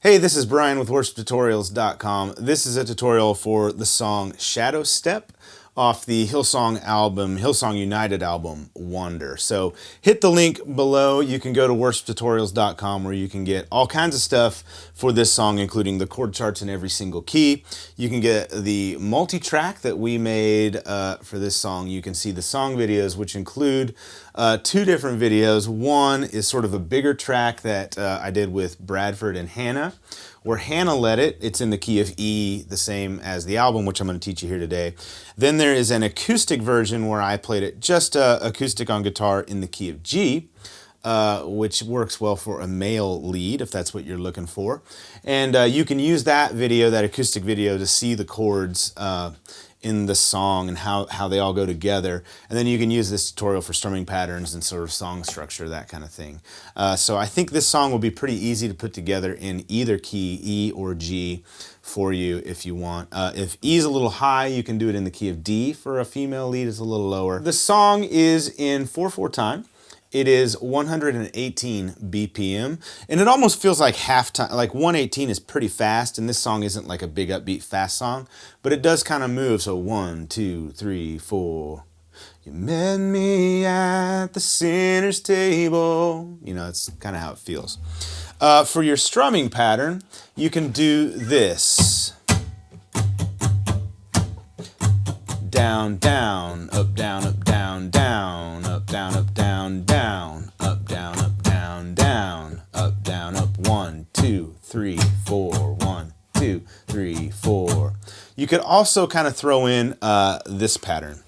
Hey, this is Brian with worshiptutorials.com. This is a tutorial for the song Shadow Step off the Hillsong album, Hillsong United album, Wonder. So hit the link below. You can go to worshiptutorials.com where you can get all kinds of stuff for this song, including the chord charts in every single key. You can get the multi-track that we made for this song. You can see the song videos, which include two different videos. One is sort of a bigger track that I did with Bradford and Hannah, where Hannah led it. It's in the key of E, the same as the album, which I'm going to teach you here today. Then there is an acoustic version where I played it just acoustic on guitar in the key of G, which works well for a male lead if that's what you're looking for. And you can use that video, that acoustic video, to see the chords in the song and how they all go together. And then you can use this tutorial for strumming patterns and sort of song structure, that kind of thing. So I think this song will be pretty easy to put together in either key, E or G, for you if you want. If E is a little high, you can do it in the key of D for a female lead. It's a little lower. The song is in 4/4 time. It is 118 BPM, and it almost feels like half time. Like 118 is pretty fast, and this song isn't like a big upbeat fast song, but it does kind of move. So 1, 2, 3, 4. You met me at the sinner's table. You know, it's kind of how it feels. For your strumming pattern, you can do this. Down, down, up, down, up, down, down, up, down, up, down, down, up, down, up, down, down, up, down, up, 1, 2, 3, 4, 1, 2, 3, 4. You could also kind of throw in this pattern.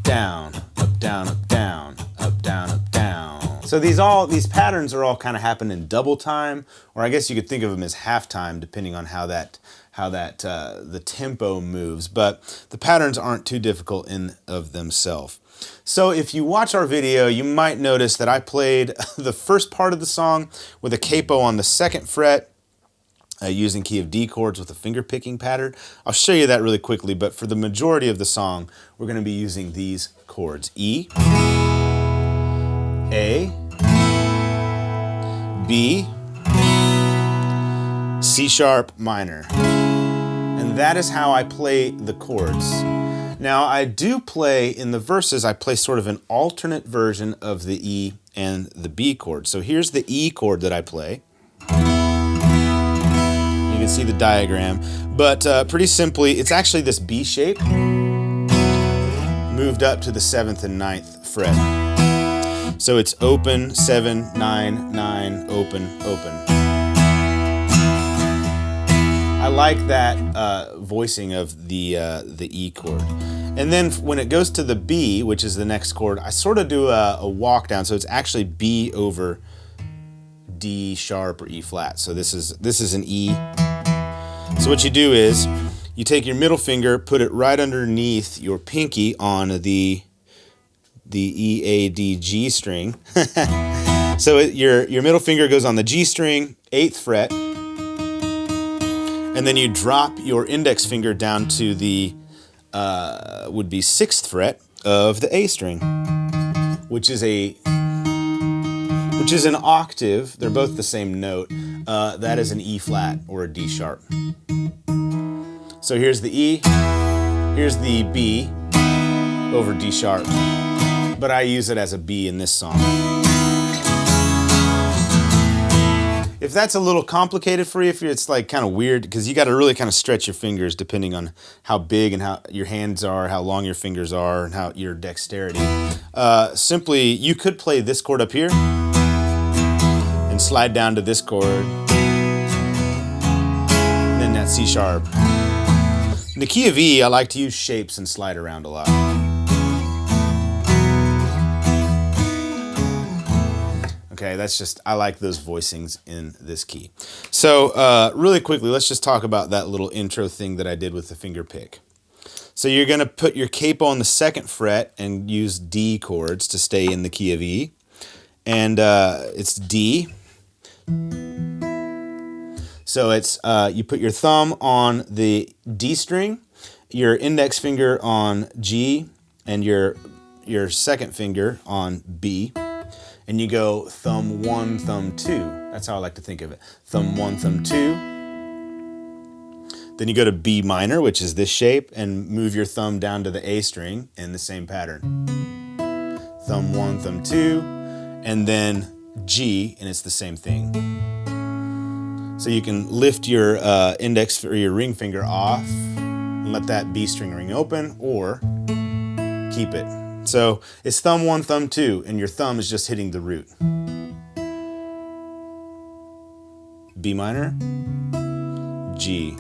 Down, up, down, up, down, up, down, up, down. So these patterns are all kind of happen in double time, or I guess you could think of them as half time, depending on how the tempo moves, but the patterns aren't too difficult in of themselves. So if you watch our video, you might notice that I played the first part of the song with a capo on the 2nd fret, using key of D chords with a finger picking pattern. I'll show you that really quickly, but for the majority of the song, we're going to be using these chords: E, A, B, C sharp minor. And that is how I play the chords. Now I do play, in the verses, I play sort of an alternate version of the E and the B chord. So here's the E chord that I play. You can see the diagram, but pretty simply, it's actually this B shape moved up to the 7th and 9th fret. So it's open, 7, 9, 9, open, open. I like that voicing of the E chord. And then when it goes to the B, which is the next chord, I sort of do a walk down, so it's actually B over D sharp or E flat. So this is an E. So what you do is you take your middle finger, put it right underneath your pinky on the E, A, D, G string. So your middle finger goes on the G string, 8th fret, and then you drop your index finger down to the would be 6th fret of the A string, which is an octave. They're both the same note. That is an E flat or a D sharp. So here's the E, here's the B over D sharp, but I use it as a B in this song. If that's a little complicated for you, if it's like kind of weird, because you got to really kind of stretch your fingers depending on how big and how your hands are, how long your fingers are, and how your dexterity. Simply, you could play this chord up here and slide down to this chord, and then that C sharp. In the key of E, I like to use shapes and slide around a lot. Okay, that's just, I like those voicings in this key. So really quickly, let's just talk about that little intro thing that I did with the finger pick. So you're going to put your capo on the 2nd fret and use D chords to stay in the key of E. And it's D. So it's you put your thumb on the D string, your index finger on G, and your 2nd finger on B. and you go thumb 1, thumb 2. That's how I like to think of it. Thumb 1, thumb 2. Then you go to B minor, which is this shape, and move your thumb down to the A string in the same pattern. Thumb 1, thumb 2, and then G, and it's the same thing. So you can lift your index or your ring finger off and let that B string ring open, or keep it. So it's thumb 1, thumb 2, and your thumb is just hitting the root. B minor, G.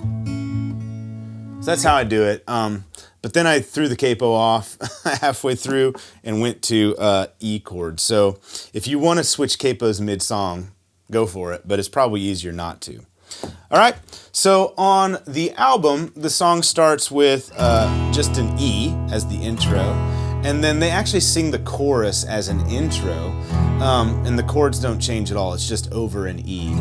So that's how I do it. But then I threw the capo off halfway through and went to E chord. So if you want to switch capos mid-song, go for it, but it's probably easier not to. All right, so on the album, the song starts with just an E as the intro, and then they actually sing the chorus as an intro, and the chords don't change at all, it's just over an E.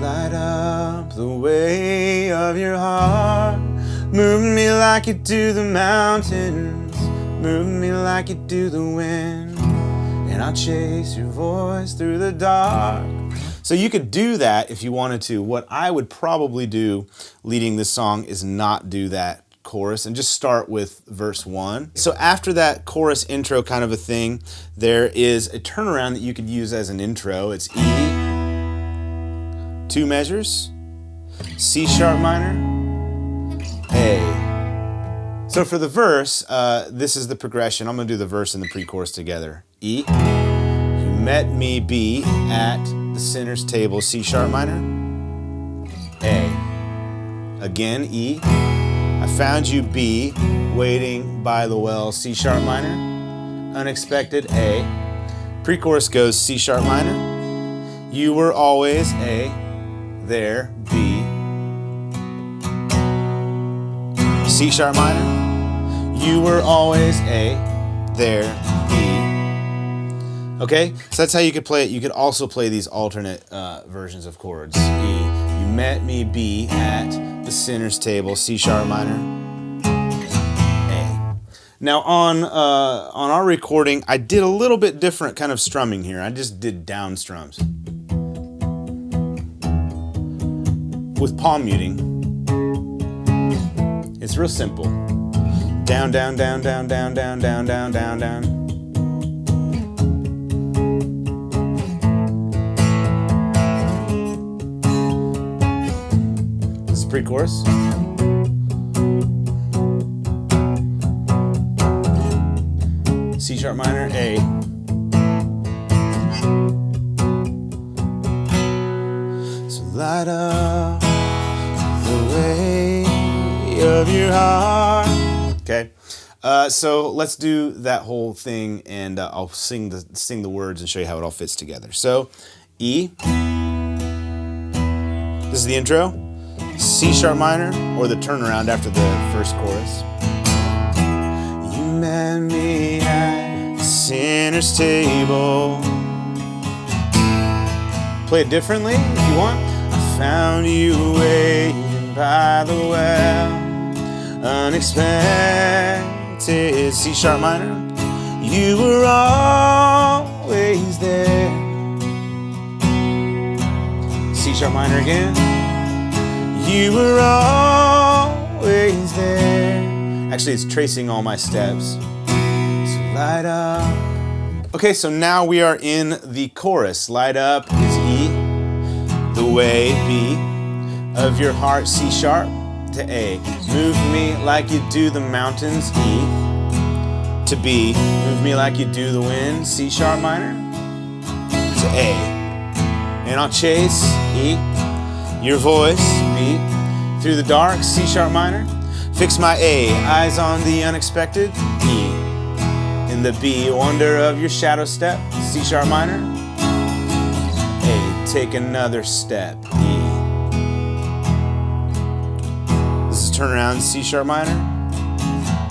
Light up the way of your heart, move me like you do the mountains, move me like you do the wind, and I'll chase your voice through the dark. So you could do that if you wanted to. What I would probably do leading this song is not do that chorus and just start with verse 1. So after that chorus intro kind of a thing, there is a turnaround that you could use as an intro. It's E, 2 measures, C sharp minor, A. So for the verse, this is the progression. I'm gonna do the verse and the pre-chorus together. E, you met me, B, at the sinner's table, C sharp minor, A. Again, E, I found you, B, waiting by the well, C sharp minor, unexpected, A. Pre-chorus goes C sharp minor, you were always, A, there, B, C sharp minor, you were always, A, there, B. Okay, so that's how you could play it. You could also play these alternate versions of chords. E, you met me, B, at the sinner's table, C sharp minor, A. Now on our recording, I did a little bit different kind of strumming here. I just did down strums with palm muting. It's real simple. Down, down, down, down, down, down, down, down, down, down. Pre-chorus. C sharp minor, A. So light up the way of your heart. Okay, so let's do that whole thing, and I'll sing the words and show you how it all fits together. So E. This is the intro. C sharp minor, or the turnaround after the first chorus. You met me at the sinner's table. Play it differently if you want. I found you waiting by the well, unexpected, C sharp minor. You were always there. C sharp minor again. You were always there. Actually, it's tracing all my steps. So light up. Okay, so now we are in the chorus. Light up is E, the way, B, of your heart, C sharp to A. Move me like you do the mountains, E, to B. Move me like you do the wind, C sharp minor, to A. And I'll chase, E, your voice, B, through the dark, C sharp minor. Fix my A, eyes on the unexpected, E. In the B, wonder of your shadow step, C sharp minor. A, take another step, E. This is turnaround, C sharp minor,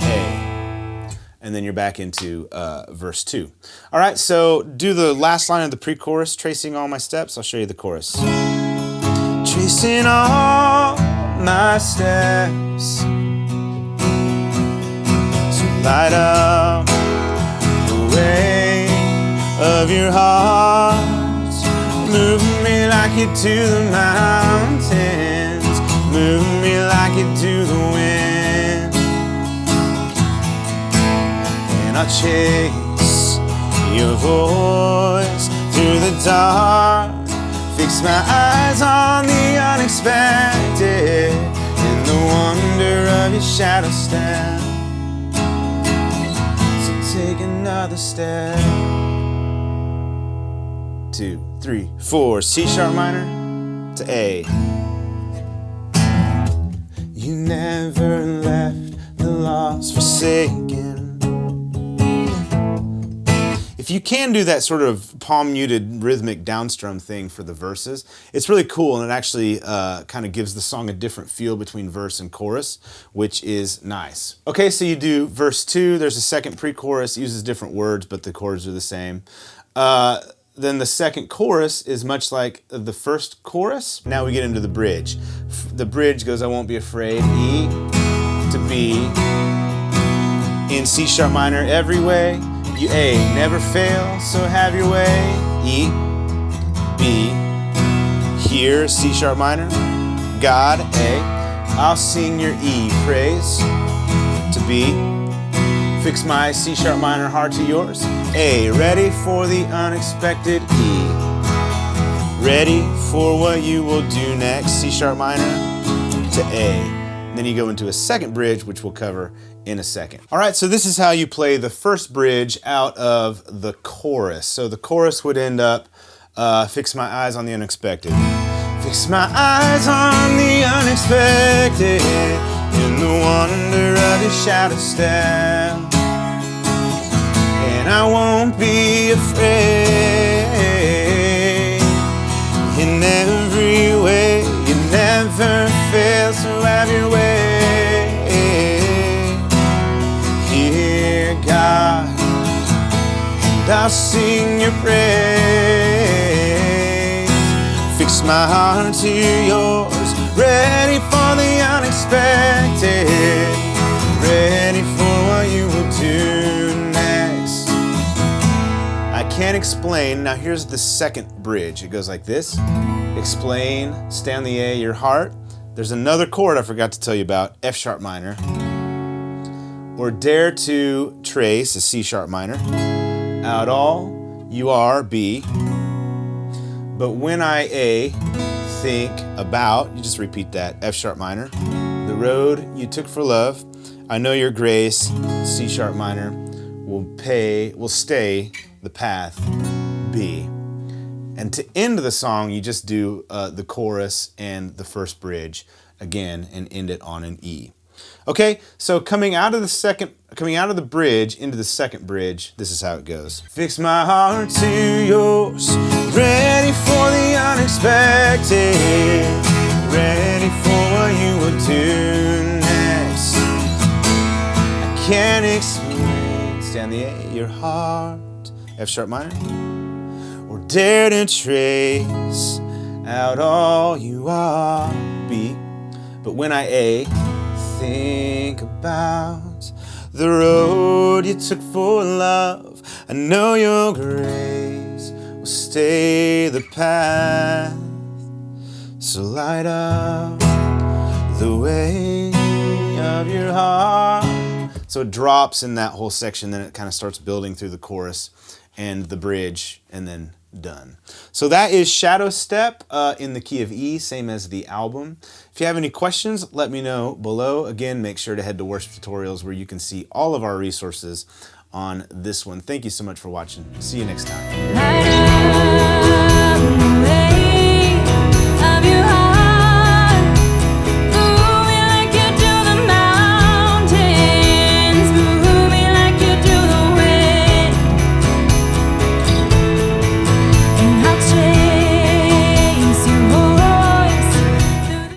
A. And then you're back into verse 2. All right, so do the last line of the pre-chorus, tracing all my steps. I'll show you the chorus. Tracing all my steps, so light up the way of your heart. Move me like you do the mountains. Move me like you do the wind. And I'll chase your voice through the dark. Fix my eyes on the unexpected, in the wonder of your shadow step. So take another step. 2, 3, 4. C sharp minor to A. You never left the lost forsaken. If you can do that sort of palm muted rhythmic downstrum thing for the verses, it's really cool, and it actually kind of gives the song a different feel between verse and chorus, which is nice. Okay, so you do verse 2, there's a second pre-chorus, uses different words, but the chords are the same. Then the second chorus is much like the first chorus. Now we get into the bridge. The bridge goes, I won't be afraid, E to B, in C sharp minor every way. You A, never fail, so have your way. E, B, here, C sharp minor. God, A, I'll sing your E, praise, to B. Fix my C sharp minor heart to yours. A, ready for the unexpected. E, ready for what you will do next. C sharp minor to A. And then you go into a second bridge, which we'll cover in a second. All right, so this is how you play the first bridge out of the chorus. So the chorus would end up, fix my eyes on the unexpected. Fix my eyes on the unexpected, in the wonder of your shadow step. And I won't be afraid, in every way. You never fail, so have your way. Hear God, and I'll sing your praise. Fix my heart to yours, ready for the unexpected, ready for what you will do next. I can't explain. Now here's the second bridge. It goes like this. Explain, stay on the A, your heart. There's another chord I forgot to tell you about, F sharp minor. Or dare to trace, a C sharp minor. Out all, you are, B. But when I, A, think about, you just repeat that, F sharp minor. The road you took for love, I know your grace, C sharp minor, will stay the path, B. And to end the song, you just do the chorus and the first bridge again and end it on an E. Okay, so coming out of the bridge into the second bridge, this is how it goes. Fix my heart to yours, ready for the unexpected, ready for what you will do next. I can't explain, stay on the A, your heart, F sharp minor. Or dare to trace out all you are, B. But when I, A, think about the road you took for love, I know your grace will stay the path. So light up the way of your heart. So it drops in that whole section, then it kind of starts building through the chorus and the bridge, and then done. So that is Shadow Step in the key of E, same as the album. If you have any questions, let me know below. Again, make sure to head to Worship Tutorials where you can see all of our resources on this one. Thank you so much for watching. See you next time.